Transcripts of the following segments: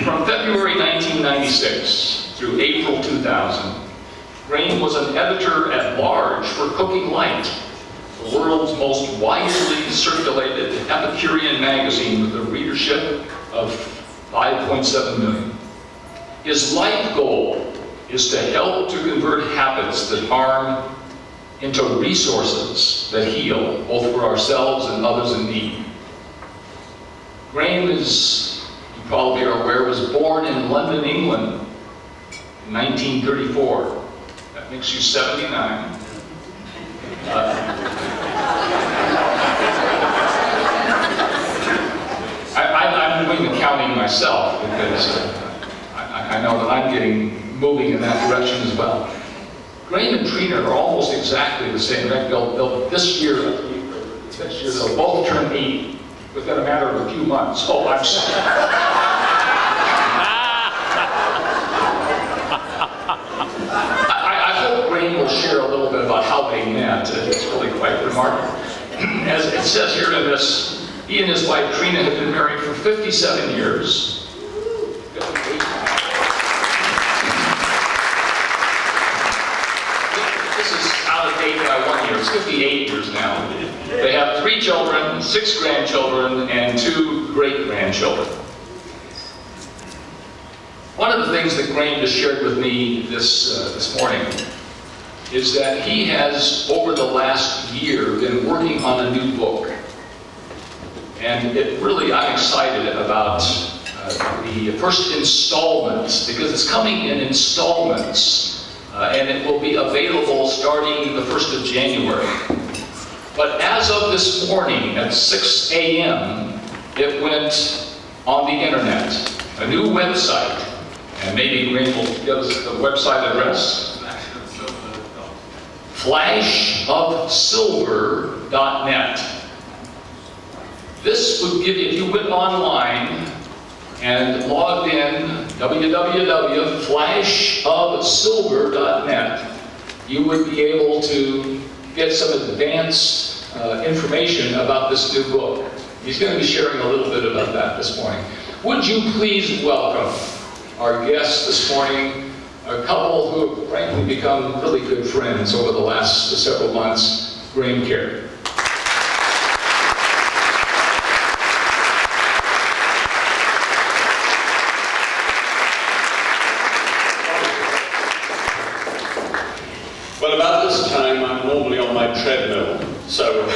From February 1996 through April 2000, Grain was an editor-at-large for Cooking Light, the world's most widely circulated Epicurean magazine with a readership of 5.7 million. His life goal is to help to convert habits that harm into resources that heal, both for ourselves and others in need. Grain, as you probably are aware, was born in London, England in 1934. That makes you 79. I'm doing the counting myself because I know that I'm moving in that direction as well. Grain and Trina are almost exactly the same. In fact, this year they'll both turn 80 within a matter of a few months. Oh, I'm sorry. I hope Grain will share a little bit about how they met. It's really quite remarkable. As it says here in this, he and his wife Trina have been married for 57 years. This is out of date by 1 year. It's 58 years now. They have 3 children, 6 grandchildren, and 2 great-grandchildren. One of the things that Grain just shared with me this morning is that he has, over the last year, been working on a new book. And I'm excited about the first installment, because it's coming in installments, and it will be available starting the 1st of January. But as of this morning at 6 a.m., it went on the internet, a new website, and maybe Grain will give us the website address. flashofsilver.net. This would give you, if you went online and logged in, www.flashofsilver.net, you would be able to get some advanced information about this new book. He's going to be sharing a little bit about that this morning. Would you please welcome our guests this morning, a couple who have frankly become really good friends over the last several months, Grain and Kerr. Well, about this time, I'm normally on my treadmill, so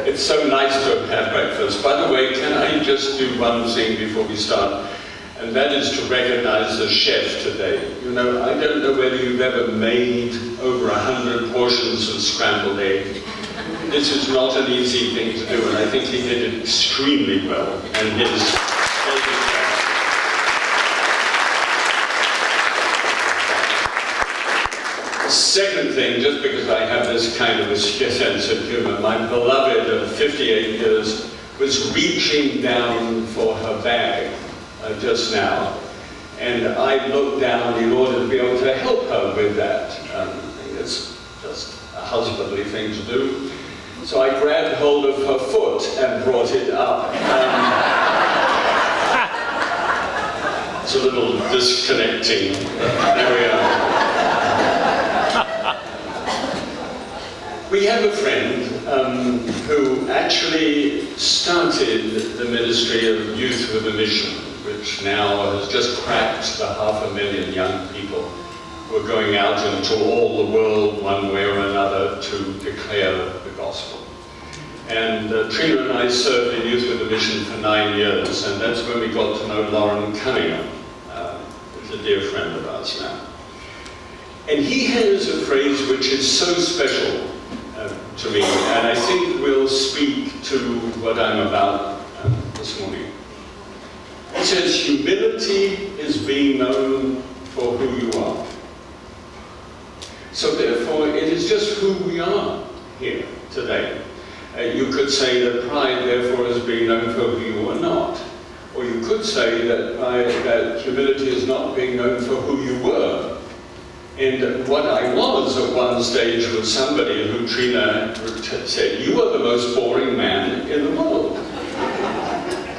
it's so nice to have had breakfast. By the way, can I just do one thing before we start? And that is to recognize the chef today. You know, I don't know whether you've ever made over 100 portions of scrambled egg. This is not an easy thing to do, and I think he did it extremely well. And his second thing, just because I have this kind of a sense of humor, my beloved of 58 years was reaching down for her bag just now, and I looked down in order to be able to help her with that. It's just a husbandly thing to do. So I grabbed hold of her foot and brought it up. It's a little disconnecting. There we are. We have a friend who actually started the Ministry of Youth with a Mission, which now has just cracked the 500,000 young people who are going out into all the world one way or another to declare the gospel. And Trina and I served in Youth with a Mission for 9 years, and that's when we got to know Lauren Cunningham, who's a dear friend of ours now. And he has a phrase which is so special to me, and I think will speak to what I'm about this morning. He says, humility is being known for who you are. So therefore, it is just who we are here today. You could say that pride, therefore, is being known for who you are not. Or you could say that humility is not being known for who you were. And what I was at one stage was somebody who Trina said, you are the most boring man in the world.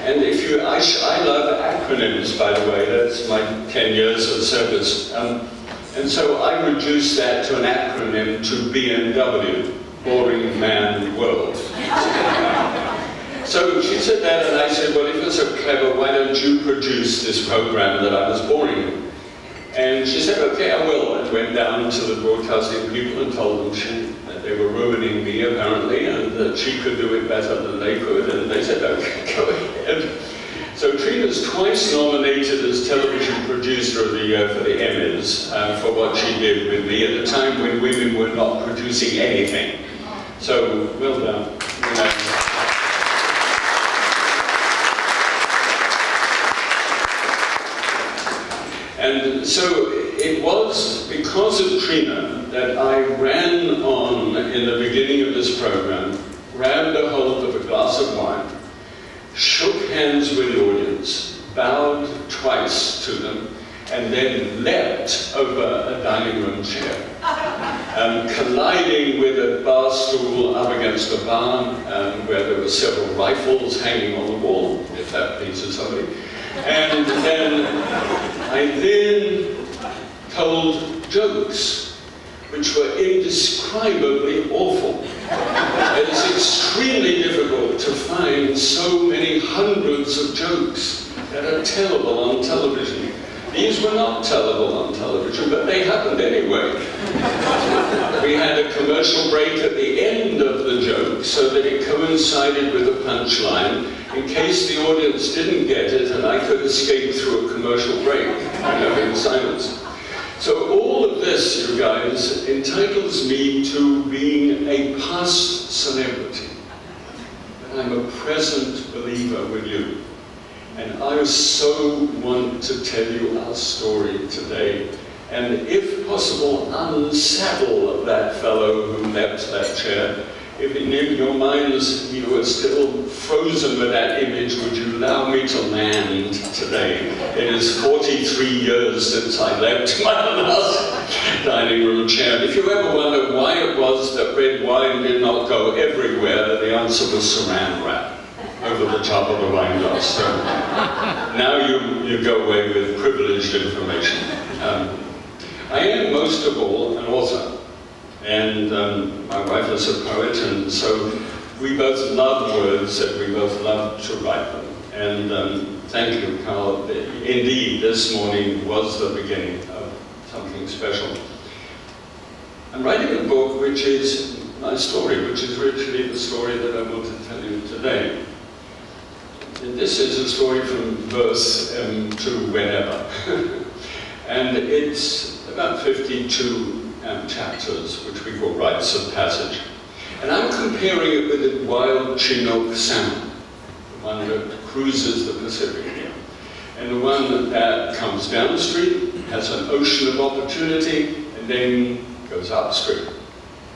And if you, I love acronyms. acronyms, by the way. That's my 10 years of service. And so I reduced that to an acronym to BMW, Boring Man World. So she said that, and I said, well, if you're so clever, why don't you produce this program that I was boring? And she said, okay, I will, and went down to the broadcasting people and told them that they were ruining me, apparently, and that she could do it better than they could, and they said, okay, go ahead. So Trina's twice nominated as television producer of the year for the Emmys for what she did with me at a time when women were not producing anything. So, well done. And so it was because of Trina that I ran on in the beginning of this program, grabbed a hold of a glass of wine, shook hands with the audience, bowed twice to them, and then leapt over a dining room chair, colliding with a bar stool up against a barn where there were several rifles hanging on the wall, if that pleases somebody. And then I told jokes which were indescribably awful. It's extremely difficult to find so many hundreds of jokes that are tellable on television. These were not tellable on television, but they happened anyway. We had a commercial break at the end of the joke so that it coincided with a punchline in case the audience didn't get it and I could escape through a commercial break, in silence. So all of this, you guys, entitles me to being a past celebrity. But I'm a present believer with you. And I so want to tell you our story today. And if possible, unsaddle that fellow who left that chair. If in your minds you are still frozen with that image, would you allow me to land today? It is 43 years since I left my last dining room chair. And if you ever wonder why it was that red wine did not go everywhere, the answer was saran wrap over the top of the wine glass. So now you go away with privileged information. I am most of all an author. And my wife is a poet, and so we both love words and we both love to write them. And thank you, Carl. Indeed, this morning was the beginning of something special. I'm writing a book which is my story, which is literally the story that I want to tell you today. And this is a story from birth to whenever. And it's about 52 chapters, which we call rites of passage. And I'm comparing it with the wild Chinook salmon, the one that cruises the Pacific here. And the one that comes downstream, has an ocean of opportunity, and then goes upstream.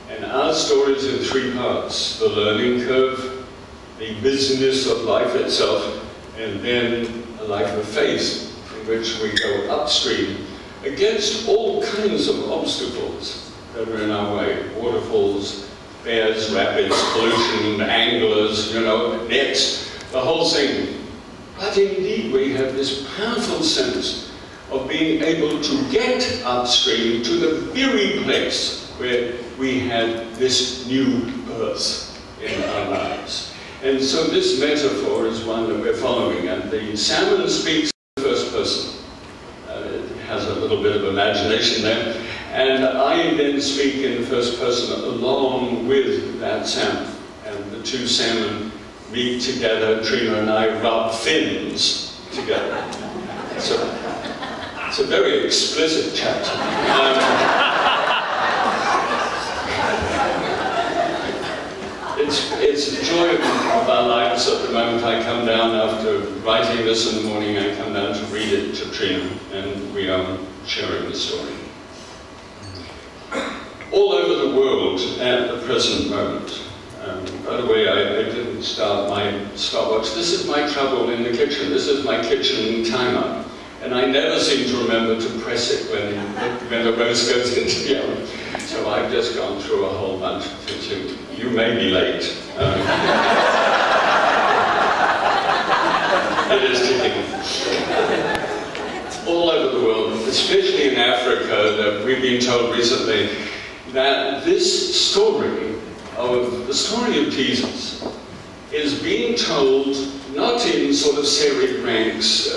And our story is in three parts: the learning curve, the business of life itself, and then a life of faith, in which we go upstream against all kinds of obstacles that are in our way. Waterfalls, bears, rapids, pollution, anglers, nets, the whole thing. But indeed, we have this powerful sense of being able to get upstream to the very place where we had this new birth in our lives. And so this metaphor is one that we're following, and the salmon speaks in the first person. Has a little bit of imagination there, and I then speak in the first person along with that salmon, and the two salmon meet together. Trina and I rub fins together. So it's a very explicit chapter. It's the joy of our lives at the moment. I come down after writing this in the morning, I come down to read it to Trina, and we are sharing the story. All over the world at the present moment. By the way, I didn't start my stopwatch. This is my trouble in the kitchen. This is my kitchen timer. And I never seem to remember to press it when the roast goes into the oven. So I've just gone through a whole bunch of things. You may be late. It is ticking. All over the world, especially in Africa, that we've been told recently that this story of Jesus is being told not in sort of serried ranks,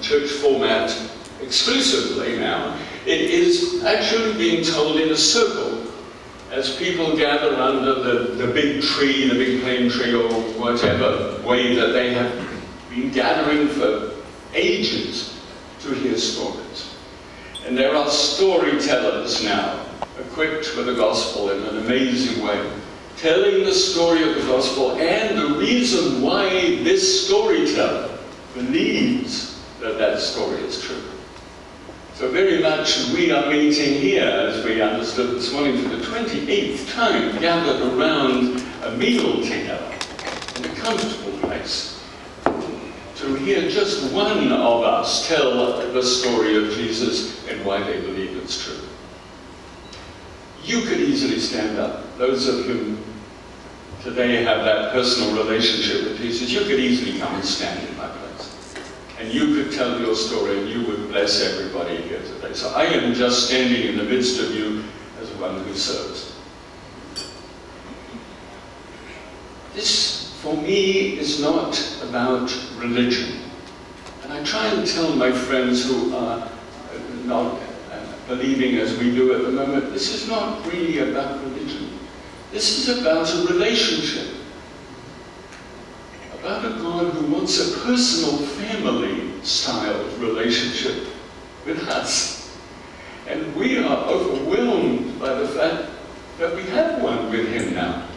church format exclusively now. It is actually being told in a circle as people gather under the big tree, the big plane tree, or whatever way that they have been gathering for ages to hear stories. And there are storytellers now, equipped with the gospel in an amazing way, telling the story of the gospel and the reason why this storyteller believes that that story is true. So very much we are meeting here, as we understood this morning, for the 28th time, gathered around a meal together in a comfortable place, to hear just one of us tell the story of Jesus and why they believe it's true. You could easily stand up, those of whom today have that personal relationship with Jesus, you could easily come and stand in my place. And you could tell your story and you would bless everybody here today. So I am just standing in the midst of you as one who serves. This, for me, is not about religion. And I try and tell my friends who are not believing as we do at the moment, this is not really about religion. This is about a relationship. About a God who wants a personal family-style relationship with us. And we are overwhelmed by the fact that we have one with him now.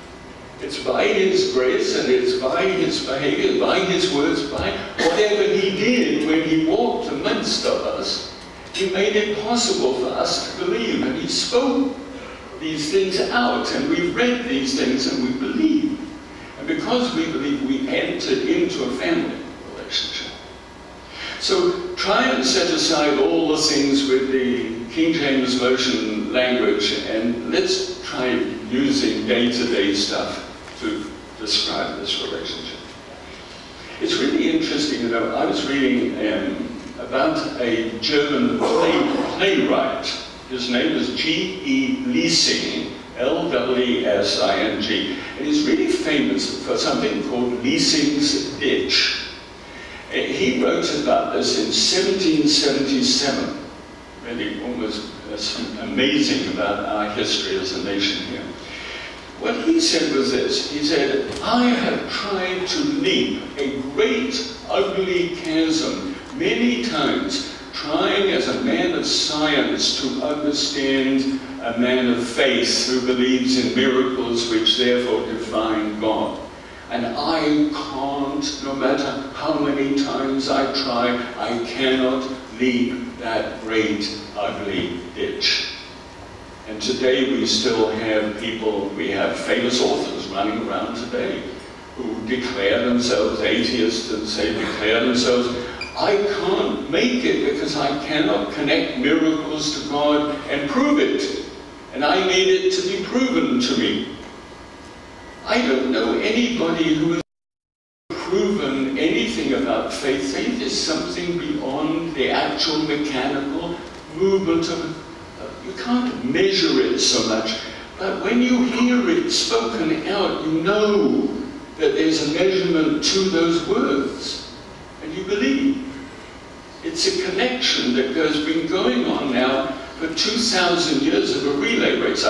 It's by his grace and it's by his behavior, by his words, by whatever he did when he walked amongst us. He made it possible for us to believe, and he spoke these things out, and we've read these things and we believe. And because we believe, we entered into a family relationship. So try and set aside all the things with the King James Version language, and let's try using day-to-day stuff to describe this relationship. It's really interesting, you know, I was reading about a German playwright. His name is G.E. Lessing, L-E-S-I-N-G. And he's really famous for something called Lessing's Ditch. He wrote about this in 1777. Really almost amazing about our history as a nation here. What he said was this. He said, I have tried to leap a great, ugly chasm many times, trying as a man of science to understand a man of faith who believes in miracles which therefore define God. And I can't, no matter how many times I try, I cannot leap that great, ugly ditch. And today we still have people, we have famous authors running around today who declare themselves atheists and say, declare themselves, I can't make it because I cannot connect miracles to God and prove it. And I need it to be proven to me. I don't know anybody who has proven anything about faith. Faith is something beyond the actual mechanical movement of you can't measure it so much. But when you hear it spoken out, you know that there's a measurement to those words. And you believe. It's a connection that has been going on now for 2,000 years of a relay race.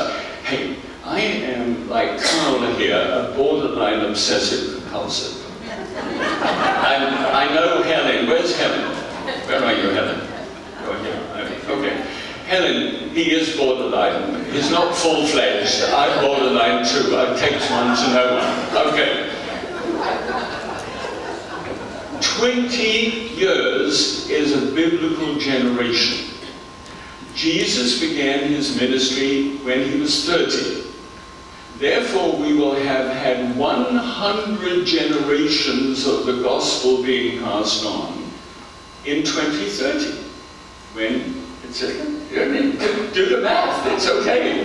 Hey, I am, like Carl here, a borderline obsessive compulsive. I know Helen. Where's Helen? Where are you, Helen? Oh, here. Okay. Helen, he is borderline. He's not full-fledged. I'm borderline too. It takes one to know one. Okay. 20 years is a biblical generation. Jesus began his ministry when he was 30. Therefore, we will have had 100 generations of the gospel being passed on in 2030. When it's do the math, it's okay.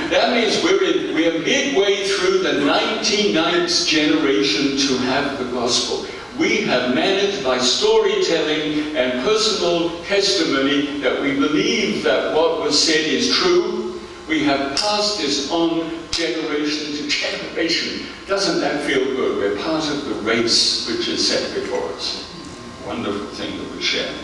That means we're midway through the 99th generation to have the gospel. We have managed by storytelling and personal testimony that we believe that what was said is true. We have passed this on generation to generation. Doesn't that feel good? We're part of the race which is set before us. Wonderful thing that we share.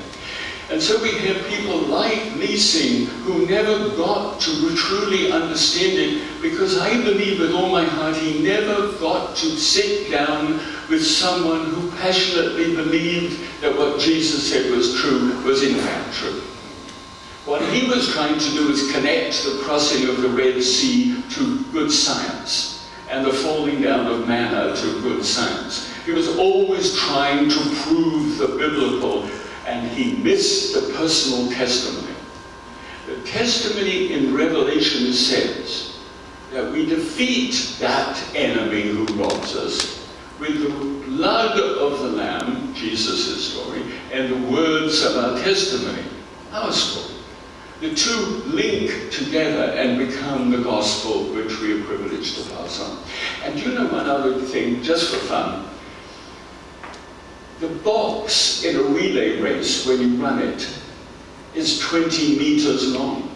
And so we have people like Nising who never got to truly understand it, because I believe with all my heart he never got to sit down with someone who passionately believed that what Jesus said was true was in fact true. What he was trying to do is connect the crossing of the Red Sea to good science and the falling down of manna to good science. He was always trying to prove the biblical, and he missed the personal testimony. The testimony in Revelation says that we defeat that enemy who robs us with the blood of the Lamb, Jesus' story, and the words of our testimony, our story. The two link together and become the gospel which we are privileged to pass on. And you know one other thing, just for fun. The box in a relay race, when you run it, is 20 meters long.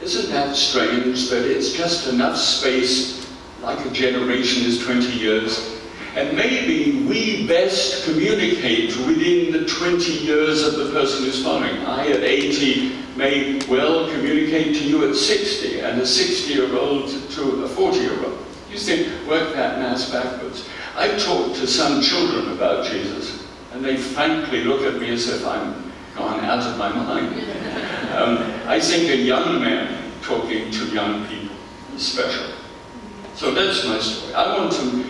Isn't that strange that it's just enough space, like a generation is 20 years, and maybe we best communicate within the 20 years of the person who's following. I at 80 may well communicate to you at 60, and a 60-year-old to a 40-year-old. You think, work that math backwards. I talk to some children about Jesus, and they frankly look at me as if I'm gone out of my mind. I think a young man talking to young people is special. So that's my story.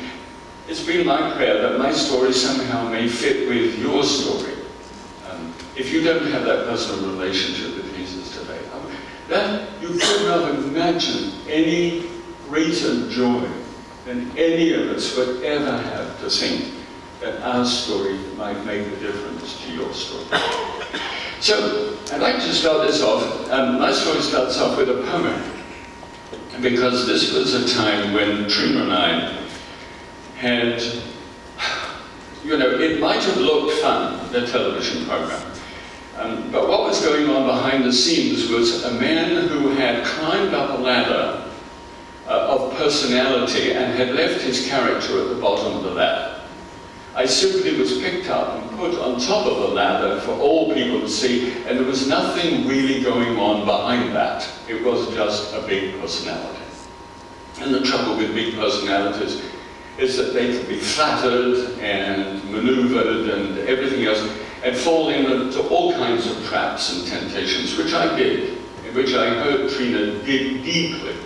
It's been my prayer that my story somehow may fit with your story. If you don't have that personal relationship with Jesus today, that you could not imagine any greater joy than any of us would ever have to think that our story might make a difference to your story. So, I'd like to start this off. My story starts off with a poem, because this was a time when Trina and I had, you know, it might have looked fun, the television program. But what was going on behind the scenes was a man who had climbed up a ladder of personality and had left his character at the bottom of the ladder. I simply was picked up and put on top of a ladder for all people to see, and there was nothing really going on behind that. It was just a big personality. And the trouble with big personalities is that they can be flattered and maneuvered and everything else, and fall into all kinds of traps and temptations, which I did, in which I heard Trina dig deeply.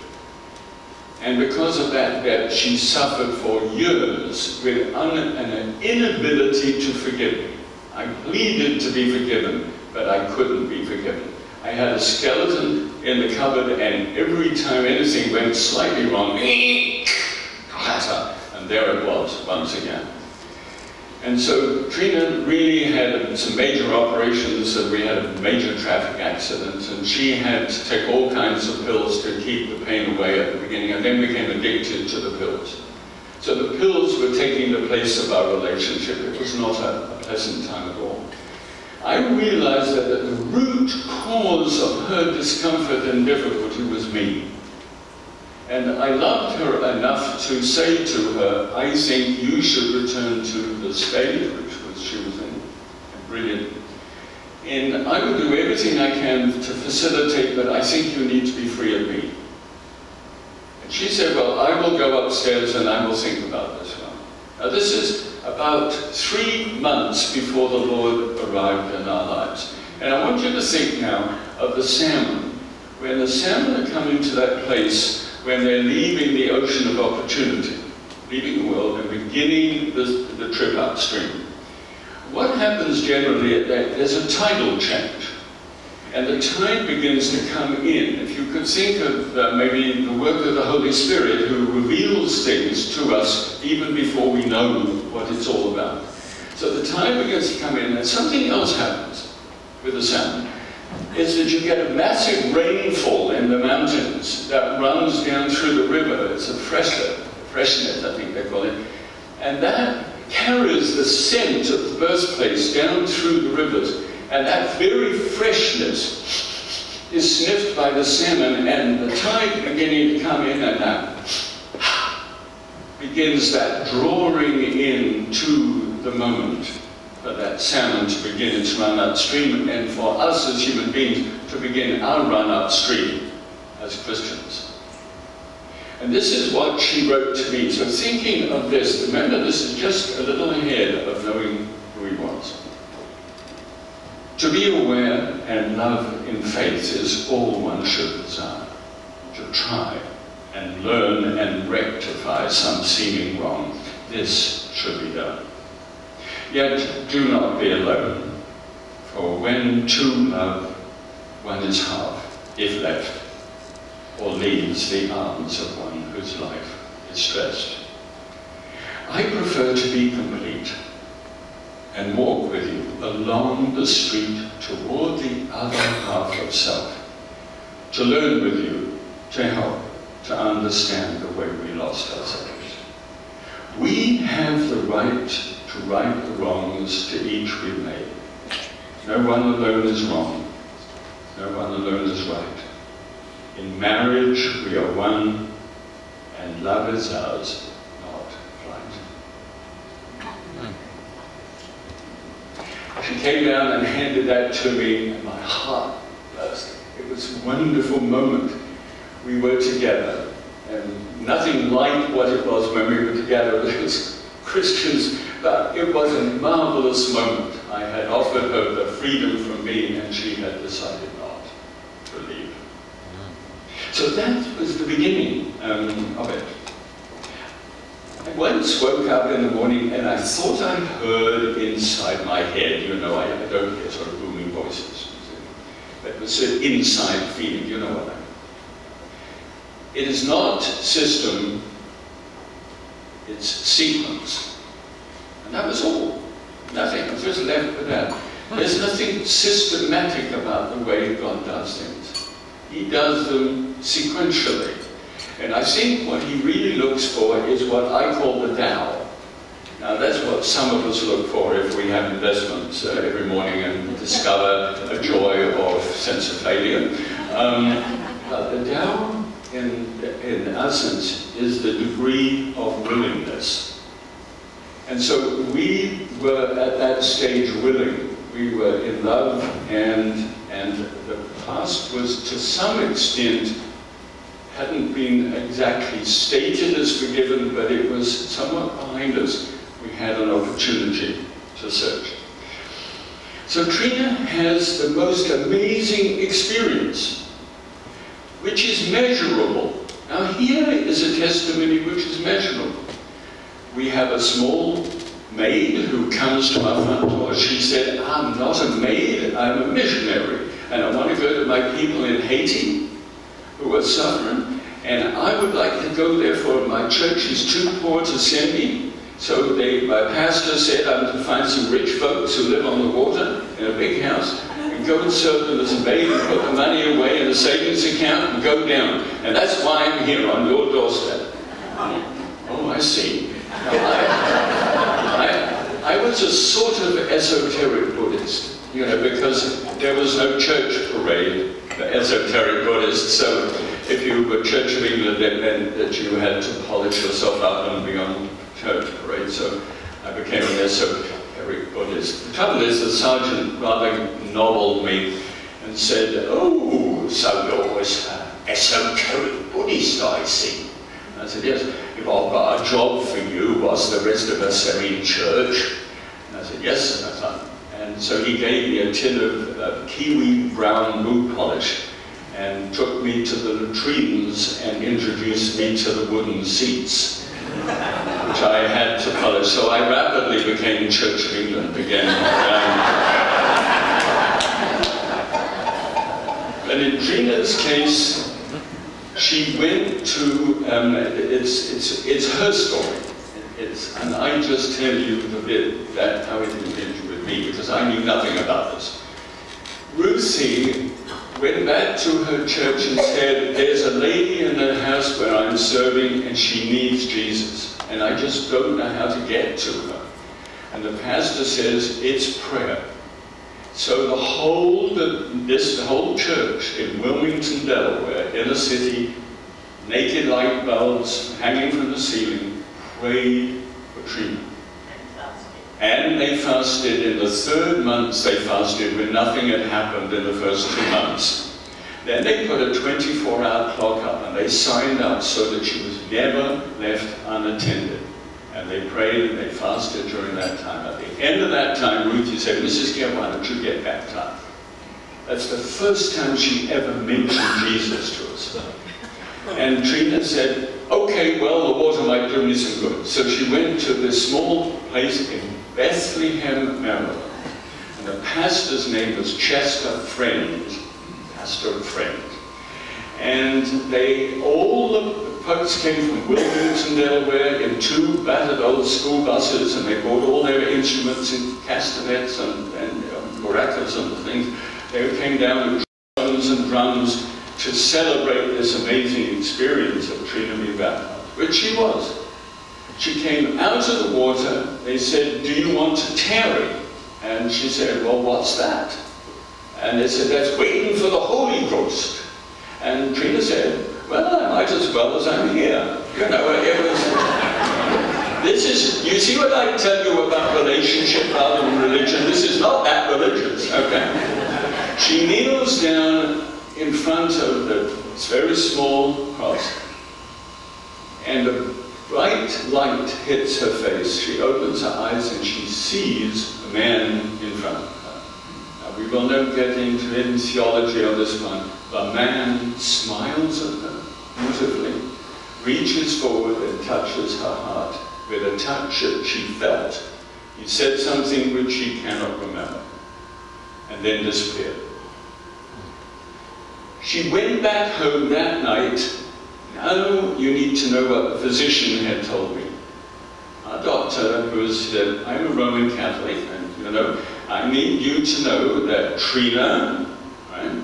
And because of that, she suffered for years with an inability to forgive me. I pleaded to be forgiven, but I couldn't be forgiven. I had a skeleton in the cupboard, and every time anything went slightly wrong, clatter, and there it was once again. And so Trina really had some major operations, and we had a major traffic accident, and she had to take all kinds of pills to keep the pain away at the beginning, and then became addicted to the pills. So the pills were taking the place of our relationship. It was not a pleasant time at all. I realized that the root cause of her discomfort and difficulty was me. And I loved her enough to say to her, I think you should return to the stage, which she was in, brilliant. And I will do everything I can to facilitate, but I think you need to be free of me. And she said, well, I will go upstairs and I will think about this one. Now this is about 3 months before the Lord arrived in our lives. And I want you to think now of the salmon. When the salmon are coming to that place when they're leaving the ocean of opportunity, leaving the world and beginning the trip upstream. What happens generally at that, there's a tidal change. And the tide begins to come in. If you could think of maybe the work of the Holy Spirit, who reveals things to us even before we know what it's all about. So the tide begins to come in, and something else happens with the salmon. Is that you get a massive rainfall in the mountains that runs down through the river. It's a freshet, I think they call it. And that carries the scent of the birthplace down through the rivers, and that very freshness is sniffed by the salmon, and the tide beginning to come in, and that begins that drawing in to the moment for that salmon to begin its run upstream, and for us as human beings to begin our run upstream as Christians. And this is what she wrote to me. So thinking of this, remember this is just a little ahead of knowing who he was. To be aware and love in faith is all one should desire. To try and learn and rectify some seeming wrong, this should be done. Yet do not be alone, for when two love, one is half, if left, or leaves the arms of one whose life is stressed. I prefer to be complete and walk with you along the street toward the other half of self, to learn with you, to help, to understand the way we lost ourselves. We have the right to right the wrongs to each we made. No one alone is wrong. No one alone is right. In marriage, we are one, and love is ours, not flight. She came down and handed that to me, and my heart burst. It was a wonderful moment. We were together, and nothing like what it was when we were together as Christians, but it was a marvelous moment. I had offered her the freedom from me, and she had decided not to leave. So that was the beginning of it. I once woke up in the morning and I thought I heard inside my head, you know, I don't hear sort of booming voices, but it was an inside feeling, you know what I mean. It is not system, it's sequence. And that was all. Nothing. I was just left with that. There's nothing systematic about the way God does things. He does them sequentially. And I think what he really looks for is what I call the Tao. Now that's what some of us look for if we have investments every morning and discover a joy or sense of failure. The Tao, in essence, is the degree of willingness. And so we were at that stage willing. We were in love, and the past was to some extent hadn't been exactly stated as forgiven, but it was somewhat behind us. We had an opportunity to search. So Trina has the most amazing experience, which is measurable. Now here is a testimony which is measurable. We have a small maid who comes to our front door. She said, I'm not a maid, I'm a missionary, and I want to go to my people in Haiti who are suffering, and I would like to go there for my church is too poor to send me. So my pastor said I'm to find some rich folks who live on the water in a big house and go and serve them as a maid and put the money away in a savings account and go down. And that's why I'm here on your doorstep. Oh, I see. I was a sort of esoteric Buddhist, you know, because there was no church parade for esoteric Buddhists. So if you were Church of England, it meant that you had to polish yourself up and be on church parade. So I became an esoteric Buddhist. The trouble is, the sergeant rather nobbled me and said, "Oh, so you're an esoteric Buddhist, I see." I said, "Yes, if I've got a job for you whilst the rest of us are in church." And I said, "Yes, sir." And so he gave me a tin of kiwi brown boot polish and took me to the latrines and introduced me to the wooden seats, which I had to polish. So I rapidly became Church of England again. But in Trina's case, she went to, it's her story. And I just tell you the bit that how it ended with me, because I knew nothing about this. Ruthie went back to her church and said, "There's a lady in the house where I'm serving and she needs Jesus. And I just don't know how to get to her." And the pastor says, it's prayer. So the whole church in Wilmington, Delaware, inner city, naked light bulbs hanging from the ceiling, prayed for Trina. And they fasted. In the 3rd month they fasted when nothing had happened in the first 2 months. Then they put a 24-hour clock up and they signed up so that she was never left unattended. And they prayed and they fasted during that time. At the end of that time, Ruthie said, Mrs. Kerr, why don't you get baptized? That's the first time she ever mentioned Jesus to us. And Trina said, okay, well, the water might do me some good. So she went to this small place in Bethlehem, Maryland. And the pastor's name was Chester Friend, pastor of Friend. And all the folks came from Wilmington, Delaware in 2 battered old school buses, and they brought all their instruments in castanets and maracas and things. They came down with drums and drums to celebrate this amazing experience of Trina being baptized, which she was. She came out of the water. They said, do you want to tarry? And she said, well, what's that? And they said, that's waiting for the Holy Ghost. And Trina said, well, I might as well as I'm here. You know, it was... you see what I tell you about relationship rather than religion? This is not that religious, okay? She kneels down in front of this very small cross, and a bright light hits her face. She opens her eyes and she sees a man in front of her. Now, we will not get into any theology on this one. The man smiles at her beautifully, reaches forward and touches her heart with a touch that she felt. He said something which she cannot remember, and then disappeared. She went back home that night. Now you need to know what the physician had told me. Our doctor, who said, I'm a Roman Catholic, and you know, I need you to know that Trina, right,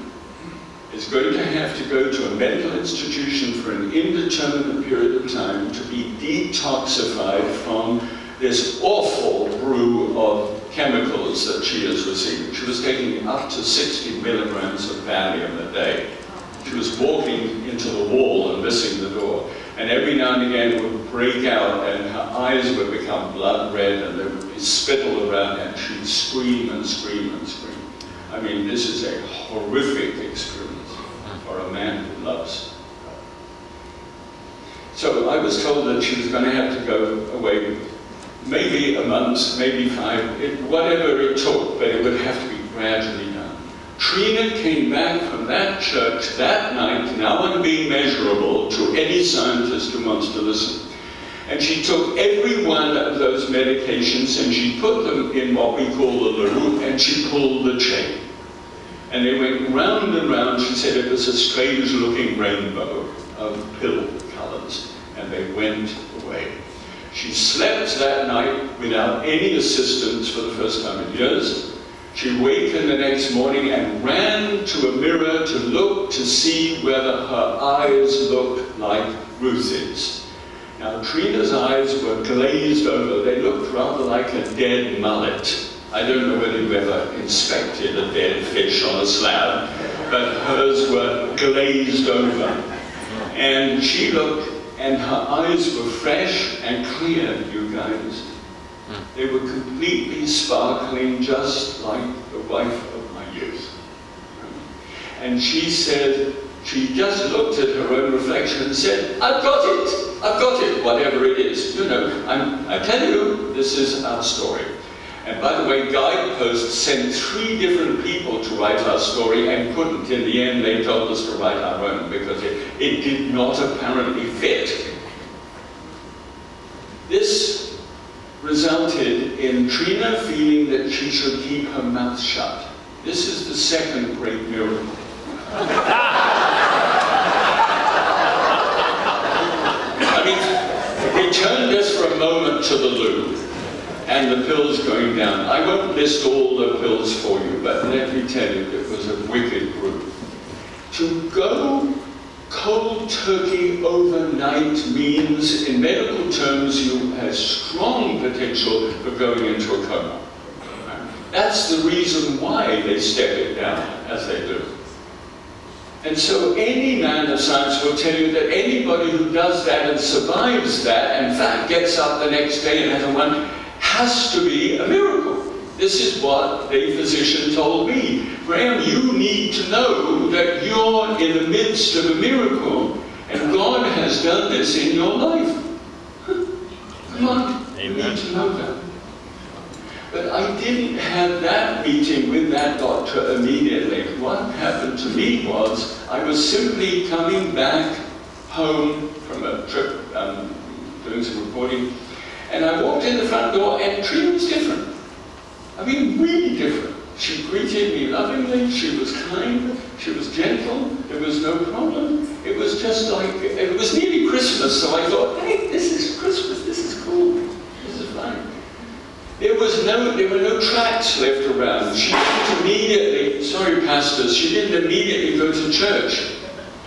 is going to have to go to a mental institution for an indeterminate period of time to be detoxified from this awful brew of chemicals that she has received. She was taking up to 60 milligrams of Valium a day. She was walking into the wall and missing the door. And every now and again it would break out and her eyes would become blood red and there would be spittle around and she'd scream and scream and scream. I mean, this is a horrific experience for a man who loves God. So I was told that she was going to have to go away maybe a month, maybe 5, whatever it took, but it would have to be gradually done. Trina came back from that church that night, now unmeasurable to any scientist who wants to listen. And she took every one of those medications and she put them in what we call the loo, and she pulled the chain. And they went round and round. She said it was a strange looking rainbow of pill colors, and they went away. She slept that night without any assistance for the first time in years. She awakened the next morning and ran to a mirror to look to see whether her eyes looked like Ruthie's. Now, Trina's eyes were glazed over. They looked rather like a dead mullet. I don't know whether you ever inspected a dead fish on a slab, but hers were glazed over. And she looked, and her eyes were fresh and clear, you guys. They were completely sparkling, just like the wife of my youth. And she said, she just looked at her own reflection and said, I've got it, whatever it is. You know, I tell you, this is our story. And by the way, Guidepost sent 3 different people to write our story and couldn't. In the end, they told us to write our own because it did not apparently fit. This resulted in Trina feeling that she should keep her mouth shut. This is the second great miracle. I mean, return just for a moment to the loo and the pills going down. I won't list all the pills for you, but let me tell you, it was a wicked group. To go cold turkey overnight overnight means, in medical terms, you have strong potential for going into a coma. That's the reason why they step it down as they do. And so any man of science will tell you that anybody who does that and survives that, in fact gets up the next day and has a one, has to be a miracle. This is what the physician told me. Graham, you need to know that you're in the midst of a miracle and God has done this in your life. Come on, you need to know that. But I didn't have that meeting with that doctor immediately. What happened to me was I was simply coming back home from a trip, doing some reporting, and I walked in the front door and Trina was different. I mean, really different. She greeted me lovingly, she was kind, she was gentle, there was no problem. It was just like, it was nearly Christmas, so I thought, hey, this is Christmas, this is cool, this is fine. There were no tracts left around. She didn't immediately, sorry pastors, she didn't immediately go to church.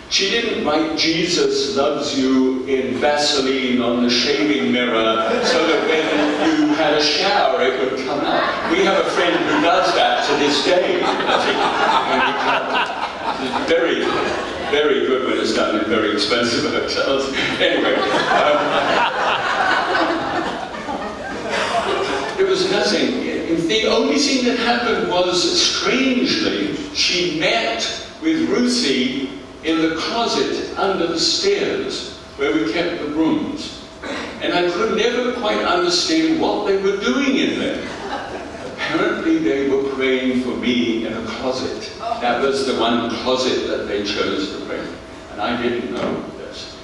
She didn't write Jesus loves you in Vaseline on the shaving mirror so that when you had a shower it would come out. We have a friend who does that to this day. It's very, very good when it's done in very expensive hotels. Anyway. There was nothing. The only thing that happened was, strangely, she met with Ruthie in the closet under the stairs where we kept the brooms. And I could never quite understand what they were doing in there. Apparently they were praying for me in a closet. That was the one closet that they chose to pray. And I didn't know this.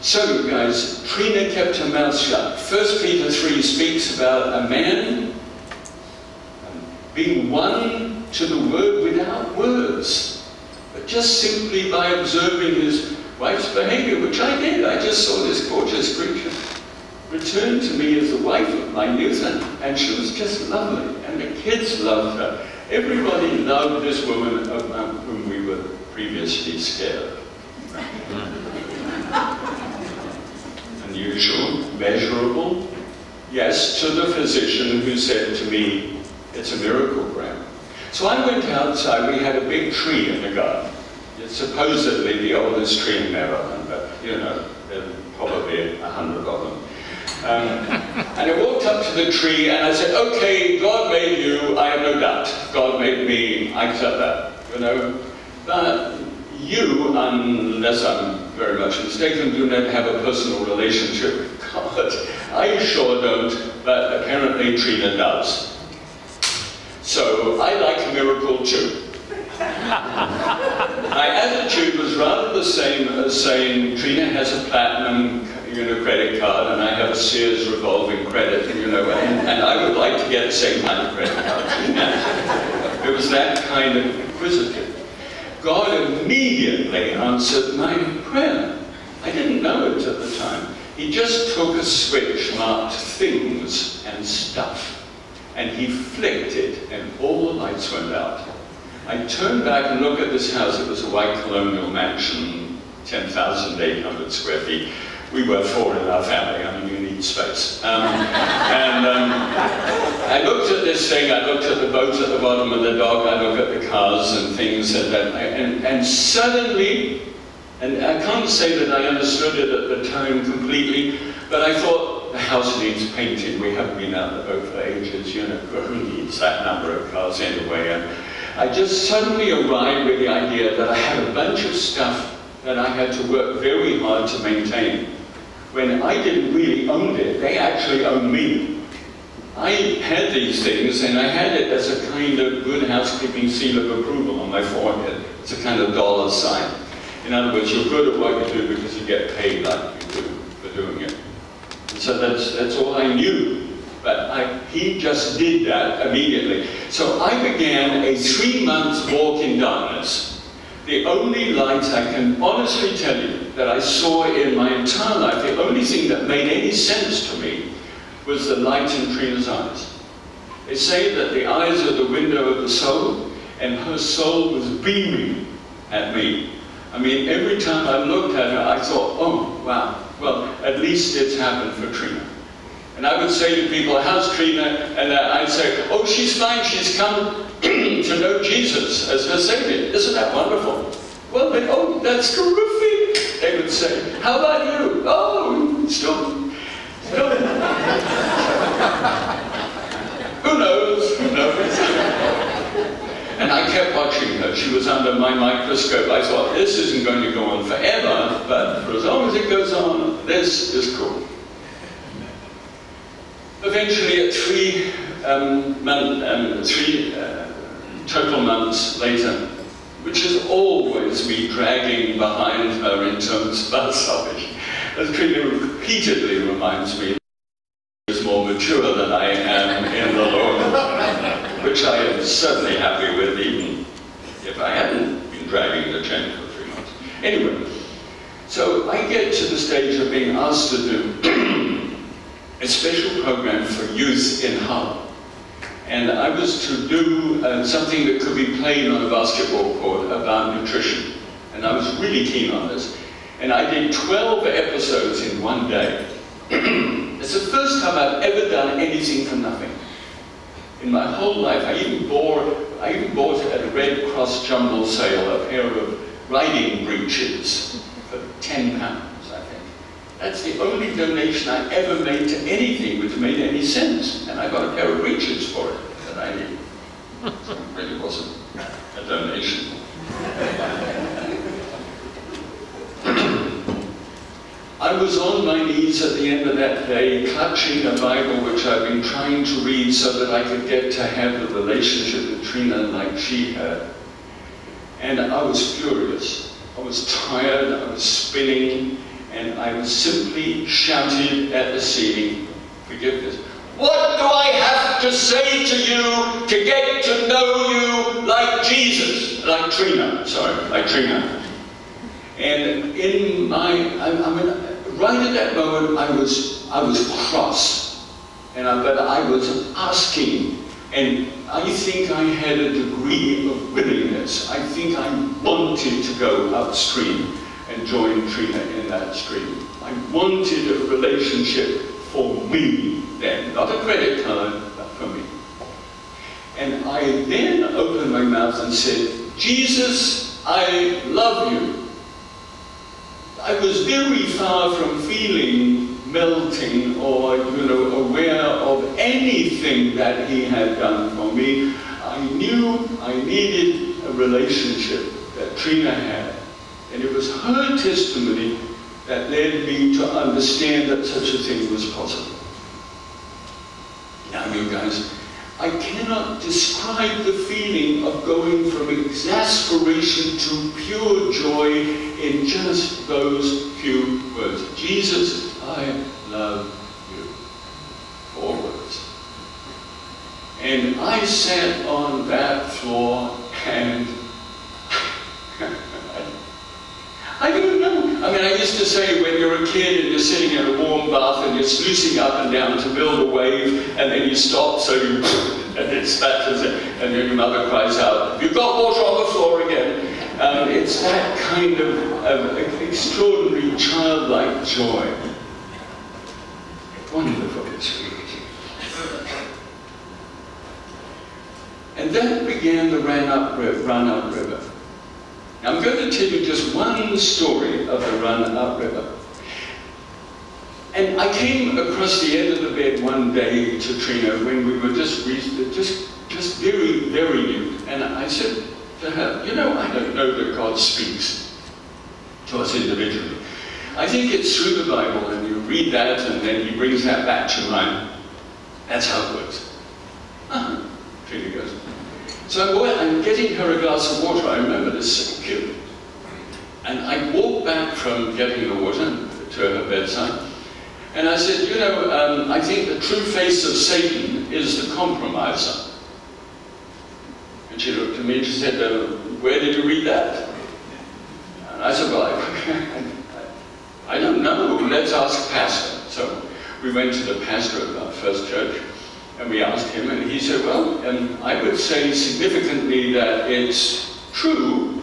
So you guys, Trina kept her mouth shut. 1 Peter 3 speaks about a man being won to the word without words. But just simply by observing his wife's behavior, which I did. I just saw this gorgeous creature return to me as the wife of my youth, and she was just lovely, and the kids loved her. Everybody loved this woman of whom we were previously scared. Unusual, measurable, yes, to the physician who said to me, it's a miracle, Graham. So I went outside. We had a big tree in the garden. It's supposedly the oldest tree in Maryland, but you know, there are probably 100 of them. And I walked up to the tree and I said, okay, God made you, I have no doubt. God made me, I accept that, you know. But you, unless I'm very much mistaken, do not have a personal relationship with God. I sure don't, but apparently Trina does. So I like a miracle too. My attitude was rather the same as saying, Trina has a platinum, credit card, and I have a Sears revolving credit, and I would like to get the same kind of credit card. It was that kind of inquisitive. God immediately answered my prayer. I didn't know it at the time. He just took a switch marked things and stuff, and he flicked it, and all the lights went out. I turned back and looked at this house. It was a white colonial mansion, 10,800 square feet. We were 4 in our family. I mean, you need space. I looked at this thing. I looked at the boat at the bottom of the dock. I looked at the cars and things, and suddenly, and I can't say that I understood it at the time completely, but I thought the house needs painting. We haven't been out the boat for ages. Who needs that number of cars anyway? And I just suddenly arrived with the idea that I had a bunch of stuff that I had to work very hard to maintain. When I didn't really own it, they actually owned me. I had these things, and I had it as a kind of good housekeeping seal of approval on my forehead. It's a kind of dollar sign. In other words, you're good at what you do because you get paid like you do for doing it. And so that's all I knew. But he just did that immediately. So I began a 3-month walk in darkness. The only light I can honestly tell you that I saw in my entire life, the only thing that made any sense to me was the light in Trina's eyes. They say that the eyes are the window of the soul, and her soul was beaming at me. I mean, every time I looked at her, I thought, oh, wow, well, at least it's happened for Trina. And I would say to people, how's Trina? And I'd say, oh, she's fine, she's come to know Jesus as her Savior. Isn't that wonderful? Well, oh, that's terrific, they would say. How about you? Oh, still. Who knows? Who knows? And I kept watching her. She was under my microscope. I thought, this isn't going to go on forever, but for as long as it goes on, this is cool. Eventually, at 3 total months later, which is always me dragging behind her in terms of bus salvage, as Trina repeatedly reminds me, is more mature than I am in the Lord, which I am certainly happy with, even if I hadn't been dragging the chain for 3 months. Anyway, so I get to the stage of being asked to do a special program for youth in Hull. And I was to do something that could be played on a basketball court about nutrition. And I was really keen on this. And I did 12 episodes in one day. It's the first time I've ever done anything for nothing. In my whole life, I even bought at a Red Cross jumble sale a pair of riding breeches for £10, I think. That's the only donation I ever made to anything which made any sense. And I got a pair of breeches for it that I needed. So it really wasn't a donation. I was on my knees at the end of that day, clutching a Bible which I've been trying to read so that I could get to have a relationship with Trina like she had. And I was furious. I was tired, I was spinning, and I was simply shouted at the ceiling, forgive this, what do I have to say to you to get to know you like Jesus? Like Trina, sorry, like Trina. And in my, right at that moment, I was cross, but I was asking, and I think I had a degree of willingness. I think I wanted to go upstream and join Trina in that stream. I wanted a relationship for me then, not a credit card, but for me. And I then opened my mouth and said, Jesus, I love you. I was very far from feeling melting or, aware of anything that he had done for me. I knew I needed a relationship that Trina had. And it was her testimony that led me to understand that such a thing was possible. Now, you guys, I cannot describe the feeling of going from exasperation to pure joy in just those few words. Jesus, I love you. 4 words. And I sat on that floor and I don't know. I mean, I used to say when you're a kid and you're sitting in a warm bath and you're sluicing up and down to build a wave, and then you stop, so you, and it spatters it, and then your mother cries out, you've got water on the floor again. It's that kind of extraordinary childlike joy. Wonderful experience. And that began the Run-Up River. Now, I'm going to tell you just one story of the Run-Up River. And I came across the end of the bed one day to Trina when we were just very, very new. And I said to her, I don't know that God speaks to us individually. I think it's through the Bible, and you read that, and then he brings that back to mind. That's how it works. Trina goes. So I'm getting her a glass of water. I remember this so cute. And I walked back from getting the water to her bedside. And I said, I think the true face of Satan is the compromiser. And she looked at me and she said, where did you read that? And I said, well, I don't know. Let's ask Pastor. So we went to the pastor of our first church. And we asked him, and he said, well, I would say significantly that it's true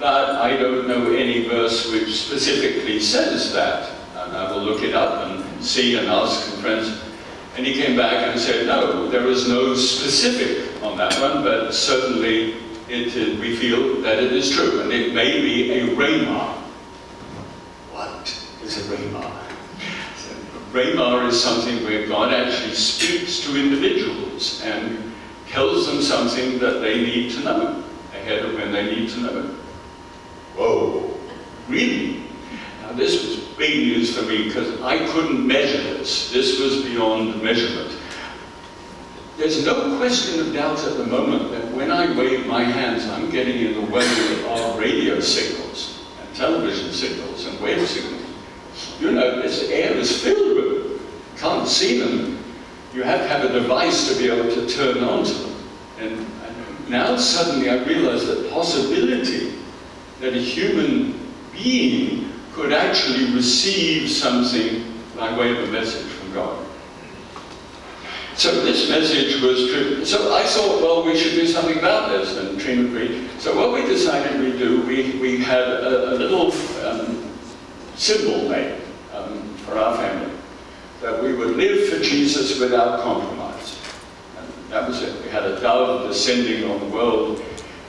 but I don't know any verse which specifically says that. And I will look it up and see and ask some friends. And he came back and said, no, there is no specific on that one, but certainly we feel that it is true. And it may be a rhema. What is a rhema? Rhema is something where God actually speaks to individuals and tells them something that they need to know ahead of when they need to know it. Whoa, really? Now this was big news for me because I couldn't measure this. This was beyond measurement. There's no question of doubt at the moment that when I wave my hands, I'm getting in the way of radio signals and television signals and wave signals. You know, this air is filled with them. You can't see them. You have to have a device to be able to turn on to them. And now suddenly I realize the possibility that a human being could actually receive something by way of a message from God. So this message was true. So I thought, well, we should do something about this, and Trina agreed. So what we decided we'd do, we had a little symbol made for our family, that we would live for Jesus without compromise. And that was it. We had a dove descending on the world,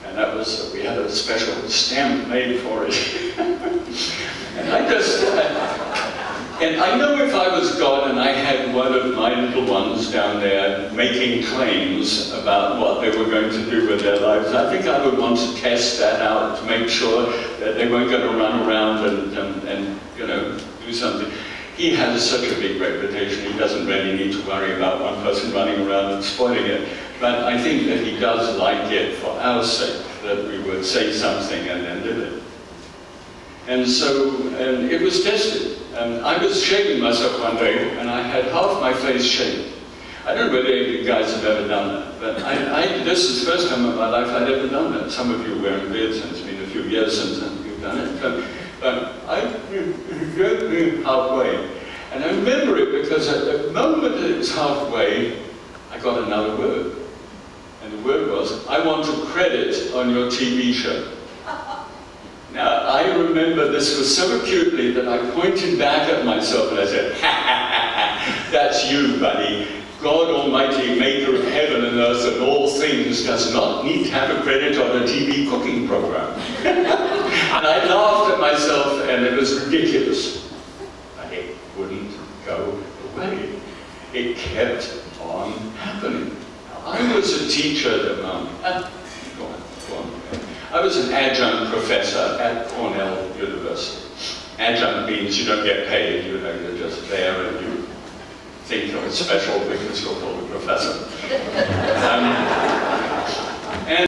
and that was, we had a special stamp made for it. And I know if I was God and I had one of my little ones down there making claims about what they were going to do with their lives, I think I would want to test that out to make sure that they weren't going to run around and you know, do something. He has such a big reputation, he doesn't really need to worry about one person running around and spoiling it. But I think that he does like it for our sake, that we would say something and then live it. And so, it was tested. I was shaving myself one day, and I had half my face shaved. I don't know whether you guys have ever done that, but this is the first time in my life I'd ever done that. Some of you are wearing beards, and it's been a few years since you've done it. But I got halfway. And I remember it because at the moment that it was halfway, I got another word. And the word was, I want a credit on your TV show. Now, I remember this was so acutely that I pointed back at myself and I said, ha ha ha ha, that's you, buddy. God Almighty, maker of heaven and earth and all things, does not need to have a credit on a TV cooking program. And I laughed at myself and it was ridiculous. But it wouldn't go away. It kept on happening. Now, I was a teacher at the moment. Go on. I was an adjunct professor at Cornell University. Adjunct means you don't get paid, you know, you're just there and you think you're special because you're called a professor. And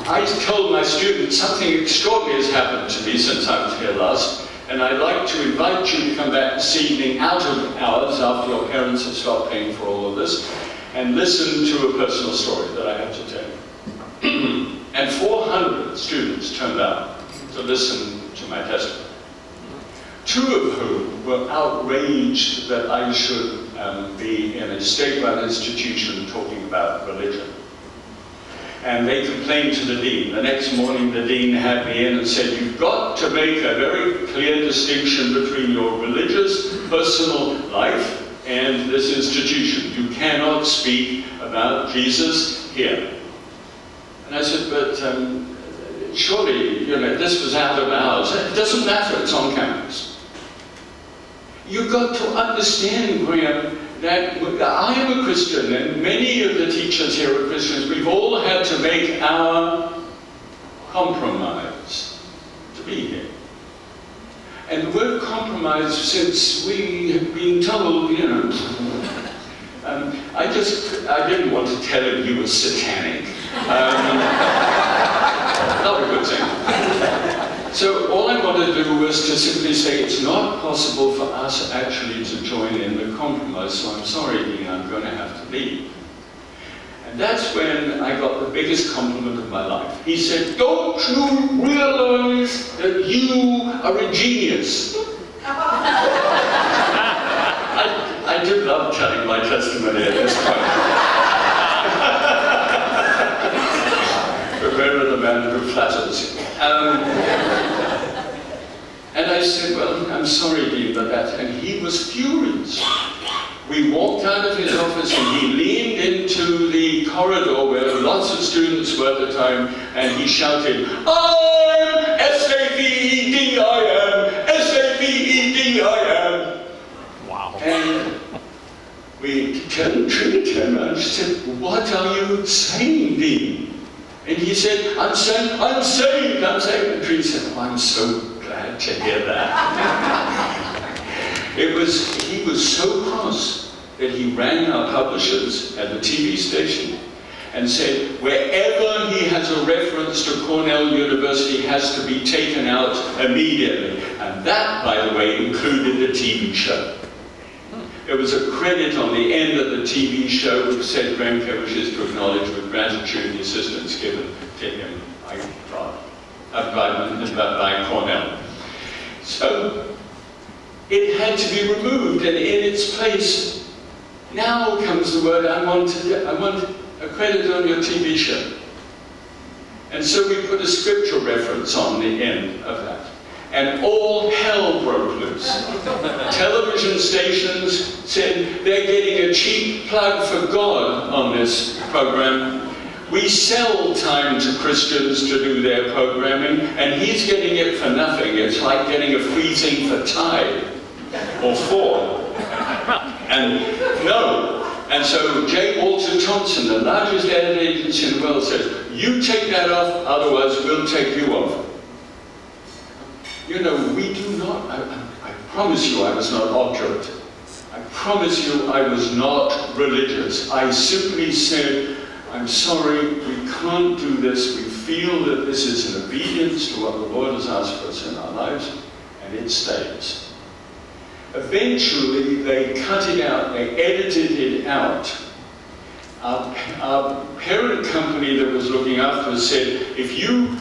I told my students something extraordinary has happened to me since I was here last, and I'd like to invite you to come back this evening out of hours after your parents have stopped paying for all of this, and listen to a personal story that I have to tell you. And 400 students turned out to listen to my testimony. 2 of whom were outraged that I should be in a state-run institution talking about religion. And they complained to the dean. The next morning the dean had me in and said, you've got to make a very clear distinction between your religious, personal life and this institution. You cannot speak about Jesus here. And I said, but surely, you know, this was out of hours. It doesn't matter, it's on campus. You've got to understand, Graham, that I am a Christian, and many of the teachers here are Christians. We've all had to make our compromise to be here. And the word compromise, since we have been told, you know, I didn't want to tell him he was satanic. Not a good thing. So all I wanted to do was to simply say it's not possible for us actually to join in the compromise, so I'm sorry, Dean, I'm going to have to leave. And that's when I got the biggest compliment of my life. He said, don't you realize that you are a genius? I do love telling my testimony at this point. Beware of the man who flatters. And I said, well, I'm sorry, Dean, but that, and he was furious. We walked out of his office and he leaned into the corridor where lots of students were at the time, and he shouted, I'm S-A-V-E-D-I-M, S-A-V-E-D-I-M. Wow. And we turned to him and she said, what are you saying, Dean? And he said, I'm saved. And Tree said, oh, I'm so glad to hear that. He was so cross that he rang our publishers at the TV station and said, wherever he has a reference to Cornell University has to be taken out immediately. And that, by the way, included the TV show. There was a credit on the end of the TV show which said Graham Kerr wishes to acknowledge with gratitude the assistance given to him by Cornell. So it had to be removed, and in its place, now comes the word, I want a credit on your TV show. And so we put a scripture reference on the end of that. And all hell broke loose. Television stations said they're getting a cheap plug for God on this program. We sell time to Christians to do their programming, and he's getting it for nothing. It's like getting a free thing for Tide or Ford. And no. And so J. Walter Thompson, the largest ad agency in the world, says, you take that off, otherwise we'll take you off. You know, we do not, I promise you I was not obdurate. I promise you I was not religious. I simply said, I'm sorry, we can't do this. We feel that this is an obedience to what the Lord has asked for us in our lives, and it stays. Eventually, they cut it out, they edited it out. Our parent company that was looking after us said, if you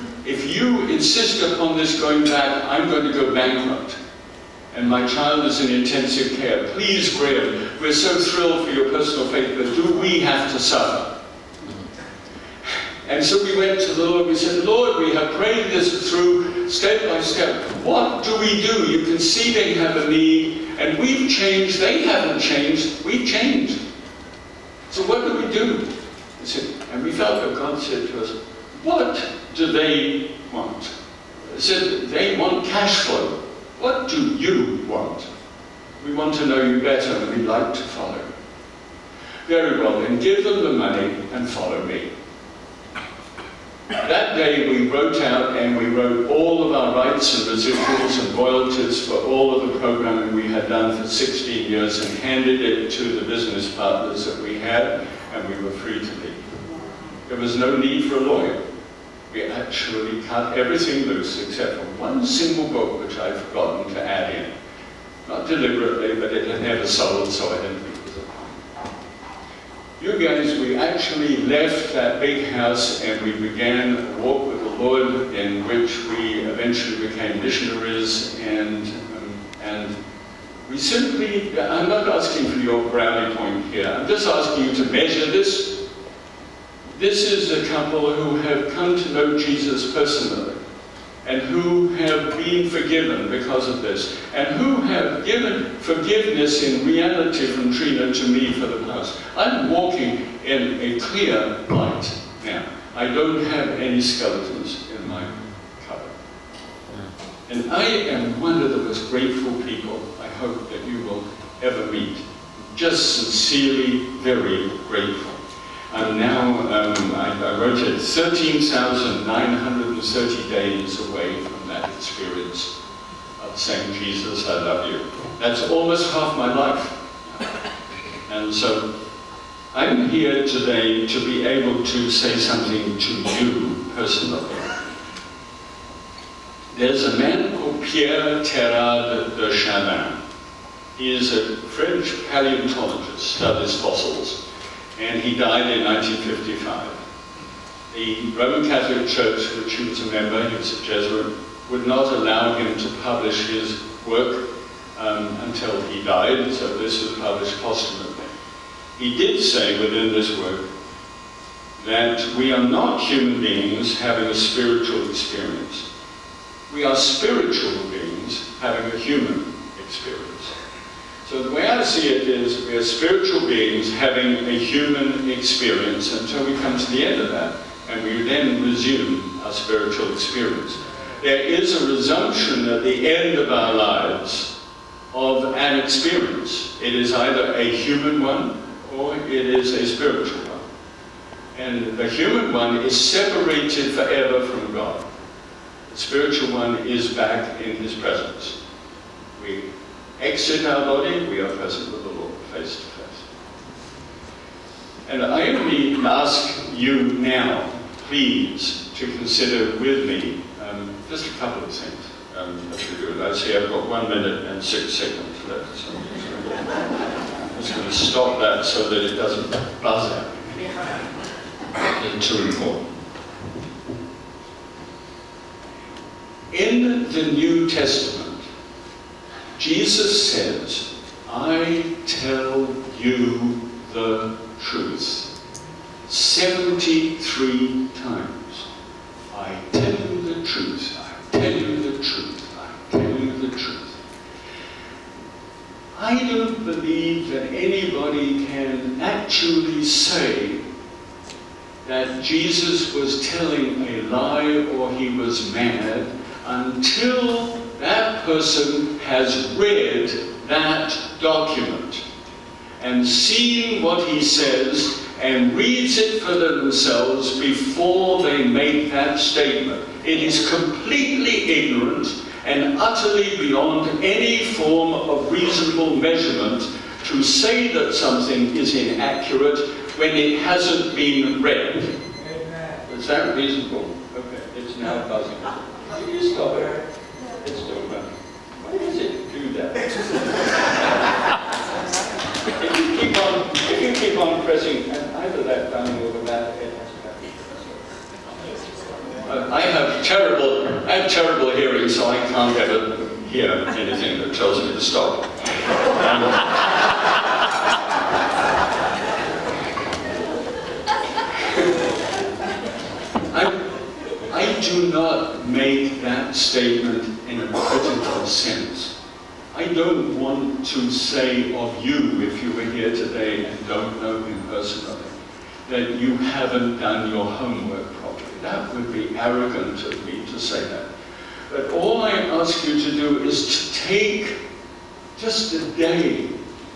insist upon this going back, I'm going to go bankrupt. And my child is in intensive care. Please, Graham, we're so thrilled for your personal faith, but do we have to suffer? And so we went to the Lord, we said, Lord, we have prayed this through step by step. What do we do? You can see they have a need, and we've changed, they haven't changed, we've changed. So what do we do? And we felt that God said to us, what do they want? They said, they want cash flow. What do you want? We want to know you better, and we'd like to follow you. Very well, then give them the money and follow me. That day we wrote out and we wrote all of our rights and residuals and royalties for all of the programming we had done for 16 years and handed it to the business partners that we had, and we were free to leave. There was no need for a lawyer. We actually cut everything loose except for one single book which I'd forgotten to add in. Not deliberately, but it had never sold, so I didn't think it was a point. You guys, we actually left that big house and we began a walk with the Lord in which we eventually became missionaries, and we simply, I'm not asking for your brownie point here, I'm just asking you to measure this. This is a couple who have come to know Jesus personally, and who have been forgiven because of this, and who have given forgiveness in reality from Trina to me for the past. I'm walking in a clear light now. I don't have any skeletons in my cupboard. And I am one of the most grateful people I hope that you will ever meet. Just sincerely very grateful. I'm now, I wrote it, 13,930 days away from that experience of saying, Jesus, I love you. That's almost half my life. And so I'm here today to be able to say something to you personally. There's a man called Pierre Terrade de Chamin. He is a French paleontologist, studies fossils. And he died in 1955. The Roman Catholic Church, which he was a member, he was a Jesuit, would not allow him to publish his work until he died, so this was published posthumously. He did say within this work, that we are not human beings having a spiritual experience. We are spiritual beings having a human experience. So the way I see it is we are spiritual beings having a human experience until we come to the end of that, and we then resume our spiritual experience. There is a resumption at the end of our lives of an experience. It is either a human one or it is a spiritual one. And the human one is separated forever from God. The spiritual one is back in His presence. We exit our body, we are present with the Lord face to face. And I only ask you now, please, to consider with me just a couple of things as we do it. I see I've got 1 minute and 6 seconds left, so I'm just going to stop that so that it doesn't buzz at me. And 2 and 4. In the New Testament, Jesus says, I tell you the truth. 73 times. I tell you the truth. I tell you the truth. I tell you the truth. I don't believe that anybody can actually say that Jesus was telling a lie or he was mad until that person has read that document and seen what he says and reads it for themselves before they make that statement. It is completely ignorant and utterly beyond any form of reasonable measurement to say that something is inaccurate when it hasn't been read. Is that reasonable? Okay, it's now buzzing. Can you stop it? It's still running. Why does it do that? If you keep on pressing either that button or that, it has to. I have terrible hearing, so I can't ever hear anything that tells me to stop. I do not make that statement in a critical sense. I don't want to say of you, if you were here today and don't know him personally, that you haven't done your homework properly. That would be arrogant of me to say that. But all I ask you to do is to take just a day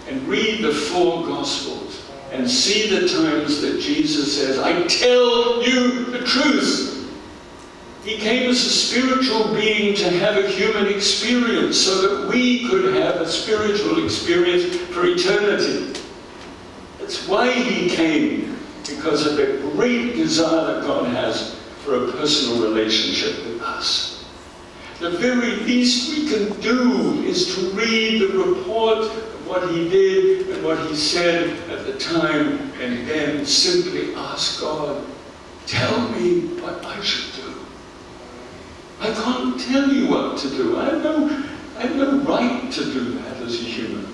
and read the 4 Gospels and see the times that Jesus says, I tell you the truth. He came as a spiritual being to have a human experience so that we could have a spiritual experience for eternity. That's why he came, because of the great desire that God has for a personal relationship with us. The very least we can do is to read the report of what he did and what he said at the time, and then simply ask God, tell me what I should do. I can't tell you what to do. I have no right to do that as a human.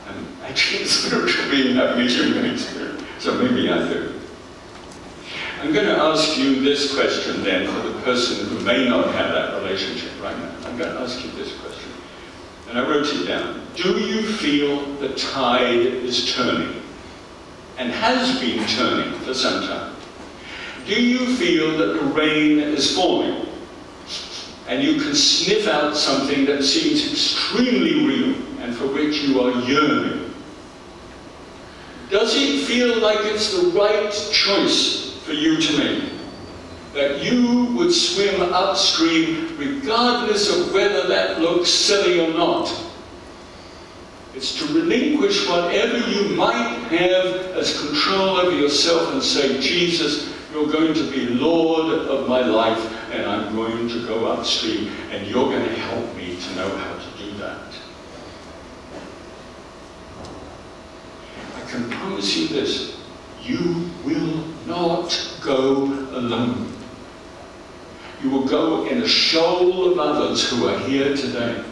I'm actually a spiritual being having a human experience, so maybe I do. I'm going to ask you this question then for the person who may not have that relationship right now. I'm going to ask you this question. And I wrote it down. Do you feel the tide is turning? And has been turning for some time? Do you feel that the rain is falling and you can sniff out something that seems extremely real and for which you are yearning? Does it feel like it's the right choice for you to make? That you would swim upstream regardless of whether that looks silly or not? It's to relinquish whatever you might have as control over yourself and say, Jesus, you're going to be Lord of my life, and I'm going to go upstream, and you're going to help me to know how to do that. I can promise you this, you will not go alone. You will go in a shoal of others who are here today,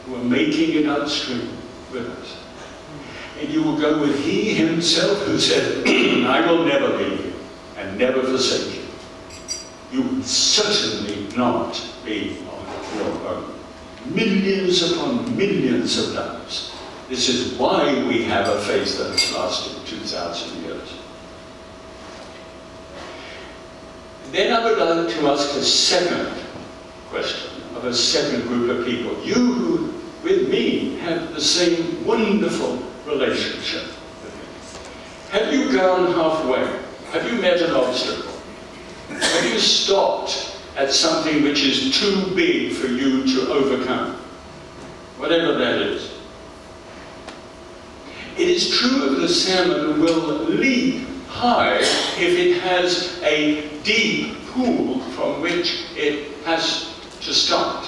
who are making it upstream with us. And you will go with He Himself who said, I will never leave you and never forsake you. You will certainly not be on your own. Millions upon millions of lives. This is why we have a faith that has lasted 2,000 years. Then I would like to ask a second question of a second group of people. You who, with me, have the same wonderful relationship with me. Have you gone halfway? Have you met an obstacle? Have you stopped at something which is too big for you to overcome? Whatever that is. It is true of the salmon will leap high if it has a deep pool from which it has to start.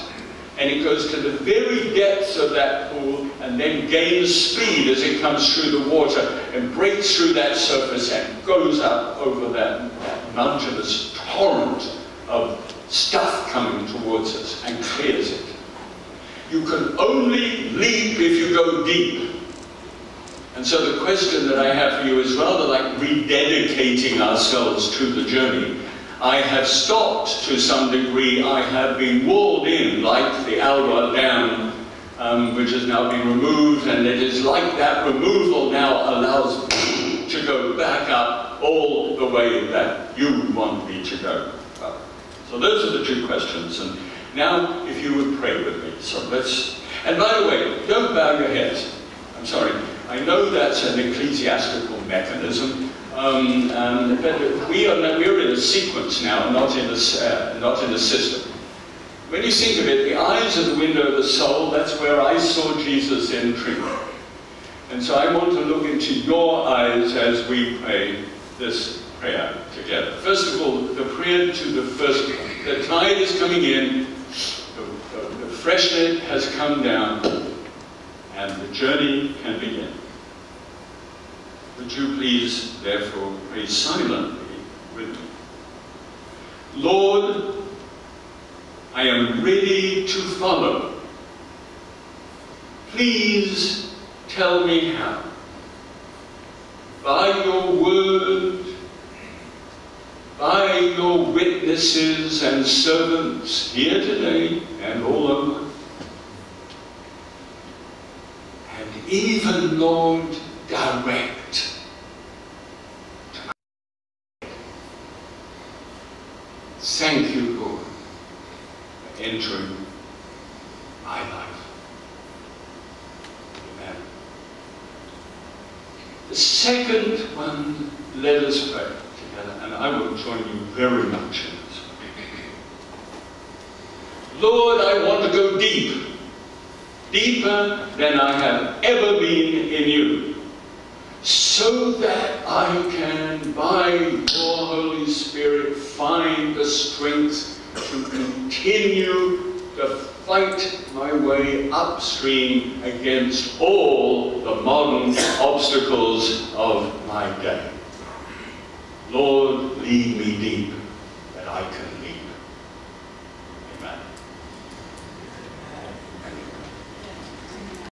And it goes to the very depths of that pool and then gains speed as it comes through the water and breaks through that surface and goes up over that mountainous torrent of stuff coming towards us and clears it. You can only leap if you go deep. And so the question that I have for you is rather like rededicating ourselves to the journey. I have stopped to some degree. I have been walled in like the Alwa Dam, which has now been removed, and it is like that removal now allows me to go back up all the way that you want me to go up. So those are the two questions. And now, if you would pray with me. So let's. And by the way, don't bow your heads. I'm sorry. I know that's an ecclesiastical mechanism, but we're in a sequence now, not in a system. When you think of it, the eyes are the window of the soul. That's where I saw Jesus entering. And so I want to look into your eyes as we pray this prayer together. First of all, the prayer to the first one. The tide is coming in, the freshet has come down, and the journey can begin. Would you please, therefore, pray silently with me? Lord, I am ready to follow. Please tell me how. By your word, by your witnesses and servants here today and all over. And even, Lord, direct. Thank you, Lord, for entering my life. Amen. The second one, let us pray together, and I will join you very much in this. Lord, I want to go deep, deeper than I have ever been in you, so that I can, by your Holy Spirit, find the strength to continue to fight my way upstream against all the modern obstacles of my day. Lord, lead me deep.